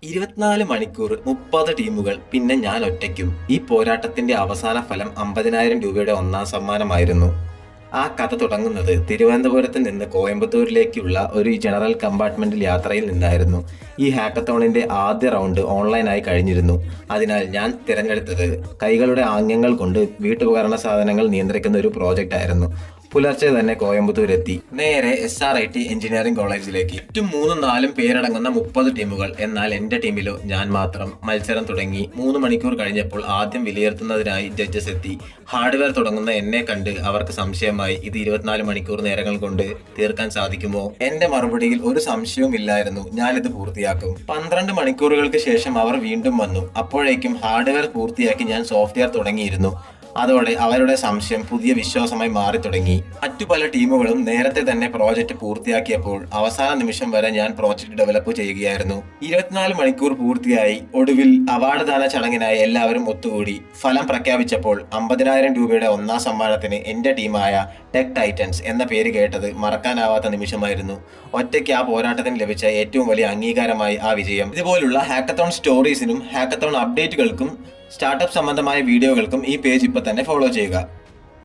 24 മണിക്കൂർ 30 ടീമുകൾ പിന്നെ ഞാൻ ഒറ്റയ്ക്കും. ഈ പോരാട്ടത്തിന്റെ അവസാന ഫലം 50,000 രൂപയുടെ ഒന്നാം സമ്മാനമായിരുന്നു. ആ കഥ തുടങ്ങുന്നത് തിരുവനന്തപുരത്ത് നിന്ന് കോയമ്പത്തൂരിലേക്കുള്ള ഒരു ജനറൽ കമ്പാർട്ട്മെന്റിൽ യാത്രയിൽ നിന്നായിരുന്നു. ഈ ഹാക്കത്തോണിന്റെ ആദ്യ റൗണ്ട് ഓൺലൈനായി കഴിഞ്ഞിരുന്നു. അതിനാൽ ഞാൻ തിരഞ്ഞെടുത്തത് കൈകളുടെ ആംഗ്യങ്ങൾ കൊണ്ട് വീട്ടുപകരണ സാധനങ്ങൾ നിയന്ത്രിക്കുന്ന ഒരു പ്രോജക്റ്റ് ആയിരുന്നു. പുലർച്ചെ തന്നെ കോയമ്പത്തൂരെത്തി നേരെ SRIT എഞ്ചിനീയറിംഗ് കോളേജിലേക്ക്. ചുറ്റും 3-4 പേരടങ്ങുന്ന 30 ടീമുകൾ. എന്നാൽ എന്റെ ടീമിലോ ഞാൻ മാത്രം. മത്സരം തുടങ്ങി. 3 മണിക്കൂർ കഴിഞ്ഞപ്പോൾ ആദ്യം വിലയിരുത്തുന്നതിനായി ജഡ്ജസ് എത്തി. ഹാർഡ്വെയർ തുടങ്ങുന്ന എന്നെ കണ്ട് അവർക്ക് സംശയമായി. ഇത് 24 മണിക്കൂർ നേരങ്ങൾ കൊണ്ട് തീർക്കാൻ സാധിക്കുമോ? എന്റെ മറുപടിയിൽ ഒരു സംശയവും ഇല്ലായിരുന്നു. ഞാനിത് പൂർത്തിയാക്കും. 12 മണിക്കൂറുകൾക്ക് ശേഷം അവർ വീണ്ടും വന്നു. അപ്പോഴേക്കും ഹാർഡ്വെയർ പൂർത്തിയാക്കി ഞാൻ സോഫ്റ്റ്വെയർ തുടങ്ങിയിരുന്നു. അതോടെ അവരുടെ സംശയം പുതിയ വിശ്വാസമായി മാറി തുടങ്ങി. മറ്റു പല ടീമുകളും നേരത്തെ തന്നെ പ്രോജക്റ്റ് പൂർത്തിയാക്കിയപ്പോൾ അവസാന നിമിഷം വരെ ഞാൻ പ്രോജക്റ്റ് ഡെവലപ്പ് ചെയ്യുകയായിരുന്നു. 24 മണിക്കൂർ പൂർത്തിയായി. ഒടുവിൽ അവാർഡ് ദാന ചടങ്ങിനായി എല്ലാവരും ഒത്തുകൂടി. ഫലം പ്രഖ്യാപിച്ചപ്പോൾ 50,000 രൂപയുടെ ഒന്നാം സമ്മാനത്തിന് എന്റെ ടീമായ ടെക് ടൈറ്റൻസ് എന്ന പേര് കേട്ടത് മറക്കാനാവാത്ത നിമിഷമായിരുന്നു. ഒറ്റയ്ക്ക് ആ പോരാട്ടത്തിന് ലഭിച്ച ഏറ്റവും വലിയ അംഗീകാരമായി ആ വിജയം. ഇതുപോലുള്ള ഹാക്കത്തോൺ സ്റ്റോറീസിനും ഹാക്കത്തോൺ അപ്ഡേറ്റുകൾക്കും സ്റ്റാർട്ടപ്പ് സംബന്ധമായ വീഡിയോകൾക്കും ഈ പേജ് ഇപ്പോൾ തന്നെ ഫോളോ ചെയ്യുക.